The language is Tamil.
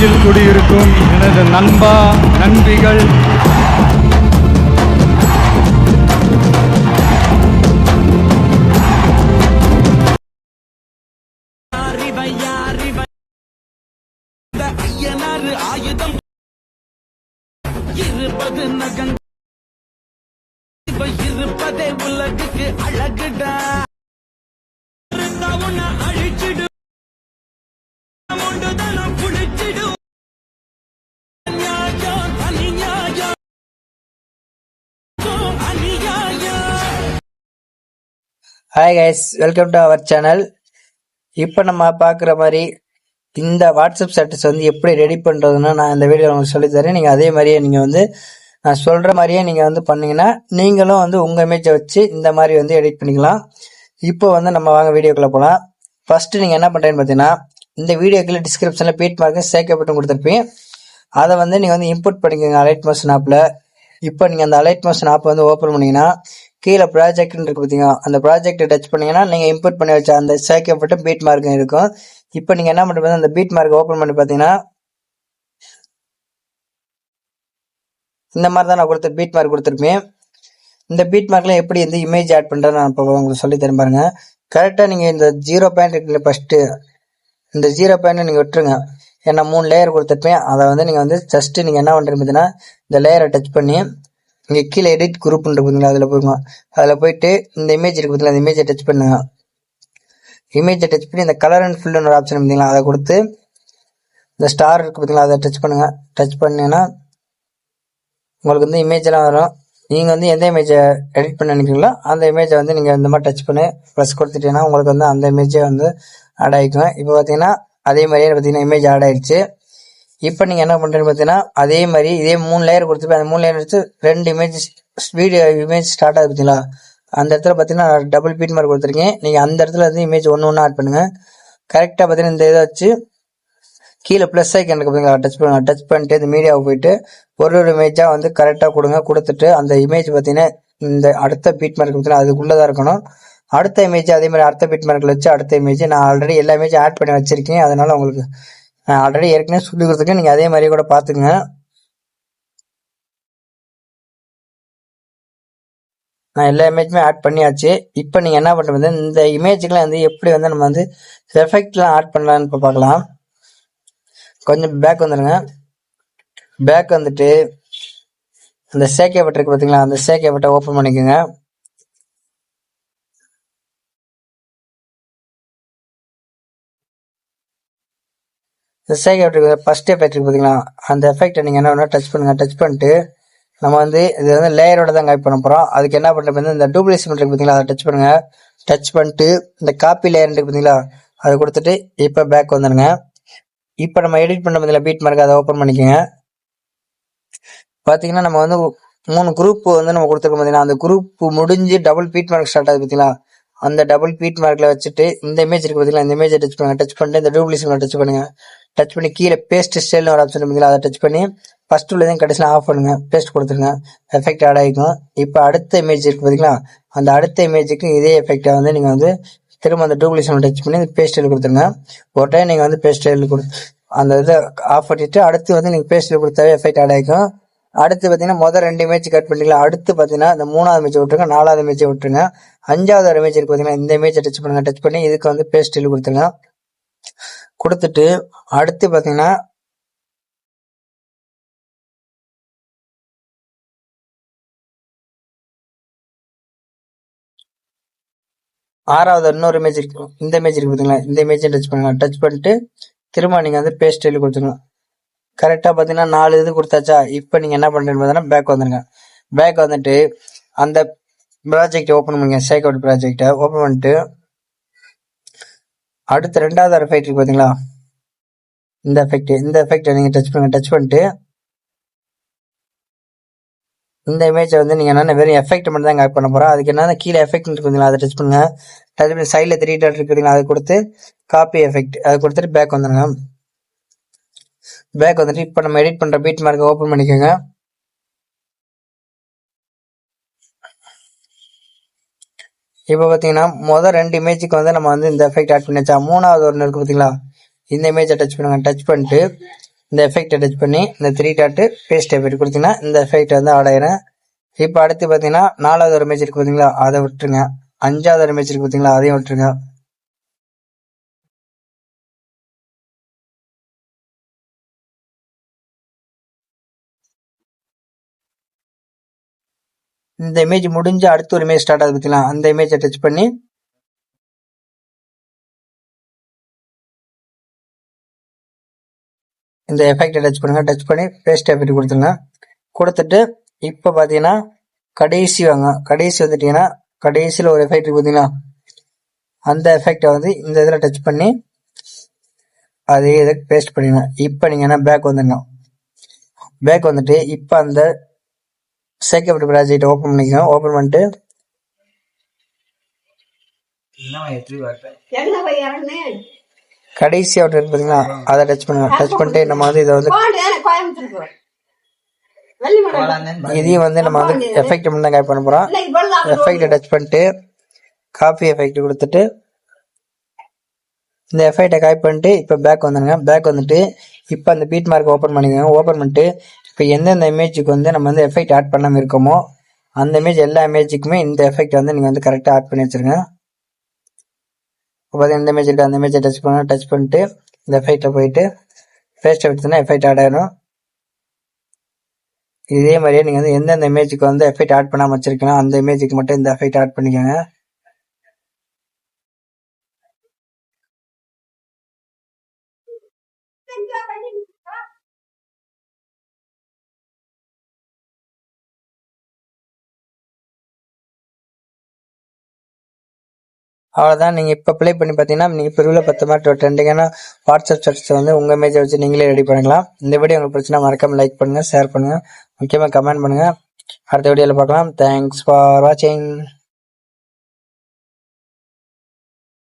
நெஞ்சில் குடியிருக்கும் எனது நண்பா நண்பிகள் ஆயுதம் இருப்பது நகன் இருப்பதே உலகுக்கு அழகுடா அழிச்சிடு புடிச்சிடு hi guys, welcome to our channel. இப்போ நம்ம பார்க்குற மாதிரி இந்த வாட்ஸ்அப் ஸ்டேட்டஸ் வந்து எப்படி ரெடி பண்ணுறதுன்னு நான் இந்த வீடியோ உங்களுக்கு சொல்லித்தரேன். நீங்கள் அதே மாதிரியே நீங்கள் வந்து நான் சொல்கிற மாதிரியே நீங்கள் வந்து பண்ணிங்கன்னா நீங்களும் வந்து உங்கள் இமேஜை வச்சு இந்த மாதிரி வந்து எடிட் பண்ணிக்கலாம். இப்போ வந்து நம்ம வாங்க வீடியோக்குள்ளே போகலாம். ஃபஸ்ட்டு நீங்கள் என்ன பண்ணுறேன்னு பார்த்தீங்கன்னா, இந்த வீடியோக்குள்ள டிஸ்கிரிப்ஷனில் பீட் மார்க்கு சேக்க பட்டன் கொடுத்துருப்பேன். அதை வந்து நீங்கள் வந்து இன்புட் பண்ணிக்கோங்க அலைட் மோஷன் ஆப்பில். இப்போ நீங்கள் அந்த அலைட் மோஷன் ஆப் வந்து ஓப்பன் பண்ணிங்கன்னா கீழே ப்ராஜெக்ட்னு இருக்கு பார்த்தீங்கன்னா, அந்த ப்ராஜெக்டை டச் பண்ணிங்கன்னா நீங்கள் இன்புட் பண்ணி வச்ச அந்த சேர்க்கப்பட்ட பீட் மார்க்கும் இருக்கும். இப்போ நீங்கள் என்ன பண்ணுறது, அந்த பீட் மார்க் ஓப்பன் பண்ணி பார்த்தீங்கன்னா இந்த மாதிரி தான் நான் பீட் மார்க் கொடுத்துருப்பேன். இந்த பீட் மார்க்கில் எப்படி இந்த இமேஜ் ஆட் பண்ணுறது நான் இப்போ உங்களுக்கு சொல்லி தரேன் பாருங்க. கரெக்டாக நீங்கள் இந்த 0 பாயிண்ட் இருக்குல்ல, ஃபஸ்ட்டு இந்த 0 பாயிண்ட் நீங்கள் விட்டுருங்க. ஏன்னா 3 லேயர் கொடுத்துருப்பேன். அதை வந்து நீங்கள் வந்து ஜஸ்ட்டு நீங்கள் என்ன பண்ணுறீங்க பார்த்தீங்கன்னா, இந்த லேயரை டச் பண்ணி இங்கே கீழே எடிட் குரூப்னு பார்த்தீங்களா, அதில் போயிருங்க. அதில் போயிட்டு இந்த இமேஜ் இருக்கு பார்த்தீங்களா, அந்த இமேஜை டச் பண்ணுங்க. இமேஜை டச் பண்ணி இந்த கலர் அண்ட் ஃபில்னு ஒரு ஆப்ஷன் பார்த்தீங்களா, அதை கொடுத்து இந்த ஸ்டார் இருக்கு பார்த்தீங்களா, அதை டச் பண்ணுங்க. டச் பண்ணிங்கன்னா உங்களுக்கு வந்து இமேஜெல்லாம் வரும். நீங்கள் வந்து எந்த இமேஜை எடிட் பண்ண நினைக்கிறீங்களோ அந்த இமேஜை வந்து நீங்கள் இந்த மாதிரி டச் பண்ணி ப்ளஸ் கொடுத்துட்டீங்கன்னா உங்களுக்கு வந்து அந்த இமேஜை வந்து ஆட் ஆகிக்கும். இப்போ பார்த்தீங்கன்னா அதே மாதிரியே பார்த்தீங்கன்னா இமேஜ் ஆட் ஆகிடுச்சு. இப்போ நீங்கள் என்ன பண்ணுறீங்கன்னு பார்த்தீங்கன்னா, அதே மாதிரி இதே 3 லேயர் கொடுத்துருப்பேன். அந்த 3 லேயர் எடுத்து 2 இமேஜ் வீடியோ இமேஜ் ஸ்டார்ட் ஆகுது பார்த்தீங்களா, அந்த இடத்துல பார்த்தீங்கன்னா டபுள் பீட் மார்க் கொடுத்துருக்கேன். நீங்கள் அந்த இடத்துல வந்து இமேஜ் ஒன்று ஆட் பண்ணுங்கள். கரெக்டாக பார்த்தீங்கன்னா இந்த இதை வச்சு கீழே ப்ளஸ் ஐக்கன் இருக்கு பார்த்தீங்களா, டச் பண்ணுங்க. டச் பண்ணிட்டு இந்த மீடியாவை போயிட்டு ஒரு இமேஜாக வந்து கரெக்டாக கொடுங்க. கொடுத்துட்டு அந்த இமேஜ் பார்த்தீங்கன்னா இந்த அடுத்த பீட் மார்க் பார்த்தீங்கன்னா அதுக்குள்ளே தான் இருக்கணும். அடுத்த இமேஜ் அதே மாதிரி அடுத்த பீட் மார்க்கில் வச்சு அடுத்த இமேஜ் நான் ஆல்ரெடி எல்லா இமேஜும் ஆட் பண்ணி வச்சிருக்கேன். அதனால உங்களுக்கு நான் ஆல்ரெடி ஏற்கனவே சொல்லி கொடுத்துருக்கேன். நீங்கள் அதே மாதிரி கூட பார்த்துக்குங்க. நான் எல்லா இமேஜுமே ஆட் பண்ணியாச்சு. இப்போ நீங்கள் என்ன பண்ணுறது, இந்த இமேஜுக்கெலாம் வந்து எப்படி வந்து நம்ம வந்து எஃபெக்ட்லாம் ஆட் பண்ணலான்னு இப்போ பார்க்கலாம். கொஞ்சம் பேக் வந்துடுங்க. பேக் வந்துட்டு அந்த சேக்கை பட்டு இருக்கு பார்த்தீங்களா, அந்த சேக்கை பட்டை ஓப்பன் பண்ணிக்கோங்க. இந்த சேக்கை பட்டு ஃபர்ஸ்ட் எஃபெக்ட் இருக்கு பார்த்தீங்களா, அந்த எஃபெக்டை நீங்கள் என்ன பண்ணால் டச் பண்ணுங்கள். டச் பண்ணிட்டு நம்ம வந்து இது வந்து லேயரோட தான் கைட் பண்ண போகிறோம். அதுக்கு என்ன பண்ணுறது, இந்த டூப்ளிகேஷன் இருக்கு பார்த்தீங்களா, அதை டச் பண்ணுங்கள். டச் பண்ணிட்டு இந்த காப்பி லேயர் இருக்கு பார்த்தீங்களா, அதை கொடுத்துட்டு இப்போ பேக் வந்துடுங்க. இப்போ நம்ம எடிட் பண்ண பார்த்தீங்களா பீட் மார்க், அதை ஓப்பன் பண்ணிக்கோங்க. பார்த்தீங்கன்னா நம்ம வந்து 3 குரூப் வந்து நம்ம கொடுத்துருக்கோம் பார்த்தீங்கன்னா, அந்த குரூப் முடிஞ்சு டபுள் பீட் மார்க் ஸ்டார்ட் ஆகுது பார்த்தீங்களா, அந்த டபுள் பீட் மார்க்கில் வச்சுட்டு இந்த இமேஜ் இருக்கு பார்த்தீங்களா, இந்த இமேஜை டச் பண்ணுங்க. டச் பண்ணிட்டு இந்த டூப்ளிகேஷன் டச் பண்ணுங்க. டச் பண்ணி கீழே பேஸ்ட் ஸ்டைல்னு ஒரு ஆப்ஷன் பார்த்தீங்களா, அதை டச் பண்ணி ஃபர்ஸ்ட் உள்ளதையும் கடைசியில் ஆஃப் பண்ணுங்க. பேஸ்ட் கொடுத்துருங்க. எஃபெக்ட் ஆட் ஆகிக்கும். இப்போ அடுத்த இமேஜ் இருக்கு பார்த்தீங்களா, அந்த அடுத்த இமேஜுக்கு இதே எஃபெக்டை வந்து நீங்கள் வந்து திரும்ப அந்த டூப்ளிகேஷன் டச் பண்ணி பேஸ்ட் ஸ்டைல் கொடுத்துருங்க. ஒரு டைம் நீங்கள் வந்து பேஸ்ட் ஸ்டைல் அந்த இதை ஆஃப் பண்ணிட்டு அடுத்து வந்து நீங்கள் பேஸ்ட் ஸ்டைல் கொடுத்தாவே எஃபெக்ட் ஆட் ஆகிக்கும். அடுத்து பார்த்தீங்கன்னா முதல் 2 இமேஜ் கட் பண்ணிக்கலாம். அடுத்து பார்த்தீங்கன்னா இந்த 3வது இமேஜை விட்டுருங்க, 4வது இமேஜை விட்டுருங்க. 5வது இமேஜ் இருக்கு பார்த்தீங்கன்னா, இந்த இமேஜை டச் பண்ணுங்க. டச் பண்ணி இதுக்கு வந்து பேஸ்ட் ஸ்டைல் கொடுத்துருங்க. கொடுத்துட்டு அடுத்து பார்த்தீங்கன்னா 6வது இன்னொரு இமேஜ் இருக்கு, இந்த இமேஜ் இருக்கு பார்த்தீங்களா, இந்த இமேஜை டச் பண்ணுங்க. டச் பண்ணிட்டு திரும்ப நீங்கள் வந்து பேஸ்ட் ஸ்டைல் கொடுத்துருங்க. கரெக்டாக பார்த்தீங்கன்னா 4 இது கொடுத்தாச்சா. இப்போ நீங்கள் என்ன பண்ணுறீங்கன்னு பார்த்தீங்கன்னா பேக் வந்துடுங்க. பேக் வந்துட்டு அந்த ப்ராஜெக்டை ஓப்பன் பண்ணுங்க. சேக் அவுட் ப்ராஜெக்டை ஓப்பன் பண்ணிட்டு அடுத்த 2வது எஃபெக்ட் இருக்கு பார்த்தீங்களா, இந்த எஃபெக்டை நீங்கள் டச் பண்ணுங்க. டச் பண்ணிட்டு இந்த இமேஜை வந்து நீங்கள் என்ன வெறும் எஃபெக்ட் மட்டும் தான் ஆட் பண்ண போகிறோம். அதுக்கு என்ன கீழே எஃபெக்ட் இருக்கு பார்த்தீங்களா, அதை டச் பண்ணுங்க. டச் பண்ணி சைடில் 3 டாட் இருக்குங்களா, அதை கொடுத்து காப்பி எஃபெக்ட் அதை கொடுத்துட்டு பேக் வந்துடுங்க. பேக் வந்துட்டு இப்போ நம்ம எடிட் பண்ணுற பீட் மார்க்கை ஓப்பன் பண்ணிக்கோங்க. இப்போ பார்த்தீங்கன்னா முதல் 2 இமேஜுக்கு வந்து நம்ம வந்து இந்த எஃபெக்ட் ஆட் பண்ணிச்சா. 3வது ஒன்று இருக்கு பார்த்தீங்களா, இந்த இமேஜை டச் பண்ணுங்க. டச் பண்ணிட்டு இந்த எஃபெக்டை டச் பண்ணி இந்த 3 டாட்டு பேஸ்ட் எஃபெக்ட் கொடுத்தீங்கன்னா இந்த எஃபெக்ட் வந்து ஆட் ஆயிரும். இப்போ அடுத்து பார்த்தீங்கன்னா 4வது ஒரு இமேஜ் இருக்கு பார்த்தீங்களா, அதை விட்டுருங்க. 5வது ஒரு இமேஜ் இருக்கு பார்த்தீங்களா, அதையும் விட்டுருங்க. இந்த இமேஜ் முடிஞ்சு அடுத்த ஒரு இமேஜ் ஸ்டார்ட் ஆகுது பார்த்தீங்களா, அந்த இமேஜை டச் பண்ணி இந்த எஃபெக்டை டச் பண்ணுங்க. டச் பண்ணி பேஸ்ட் எஃபெக்ட் கொடுத்துருங்க. கொடுத்துட்டு இப்போ பார்த்தீங்கன்னா கடைசி வாங்க. கடைசி வந்துட்டீங்கன்னா கடைசியில் ஒரு எஃபெக்ட் இருக்கு பார்த்தீங்களா, அந்த எஃபெக்டை வந்து இந்த இதில் டச் பண்ணி அதே இதை பேஸ்ட் பண்ணிடுங்க. இப்போ நீங்கள் என்ன பேக் வந்துடுங்க. பேக் வந்துட்டு இப்போ அந்த சேக்கப்ட் ப்ராஜெக்ட் ஓப்பன் பண்ணிக்கோங்க. ஓப்பன் பண்ணிட்டு கடைசி அவுட் இருக்கு பார்த்தீங்களா, அதை டச் பண்ணுங்க. டச் பண்ணிட்டு நம்ம வந்து இதை வந்து இதையும் வந்து நம்ம வந்து எஃபெக்ட் மட்டும் தான் காப்பி பண்ண போகிறோம். எஃபெக்டை டச் பண்ணிட்டு காப்பி எஃபெக்ட் கொடுத்துட்டு இந்த எஃபெக்டை காப்பி பண்ணிட்டு இப்போ பேக் வந்துடுங்க. பேக் வந்துட்டு இப்போ அந்த பீட் மார்க் ஓப்பன் பண்ணிக்கோங்க. ஓப்பன் பண்ணிட்டு இப்போ எந்தெந்த இமேஜுக்கு வந்து நம்ம வந்து எஃபெக்ட் ஆட் பண்ணாமல் இருக்கோமோ அந்த இமேஜ் எல்லா இமேஜுக்குமே இந்த எஃபெக்ட் வந்து நீங்கள் வந்து கரெக்டாக ஆட் பண்ணி வச்சுருங்க. இப்போ பார்த்தீங்கன்னா இந்த இமேஜ் இருக்குது, அந்த இமேஜை டச் பண்ண டச் பண்ணிட்டு இந்த எஃபெக்டில் போயிட்டு பேஸ்ட் எடுத்துனா எஃபெக்ட் ஆட் ஆகிடும். இதே மாதிரியே நீங்கள் வந்து எந்தெந்த இமேஜுக்கு வந்து எஃபெக்ட் ஆட் பண்ணாமல் வச்சிருக்கீங்களோ அந்த இமேஜுக்கு மட்டும் இந்த எஃபெக்ட் ஆட் பண்ணிக்கோங்க. அவ்வளோதான். நீங்கள் இப்போ ப்ளே பண்ணி பார்த்தீங்கன்னா நீங்கள் பிரிவில் 10 மாதிரி ட்ரெண்டிங்கான வாட்ஸ்அப் சாட்ஸ் வந்து உங்கள் இமேஜை வச்சு நீங்களே ரெடி பண்ணிக்கலாம். இந்த வீடியோ உங்களுக்கு பிடிச்சினா மறக்காமல் லைக் பண்ணுங்கள், ஷேர் பண்ணுங்கள், முக்கியமாக கமெண்ட் பண்ணுங்கள். அடுத்த வீடியோவில் பார்க்கலாம். தேங்க்ஸ் ஃபார் வாட்சிங்.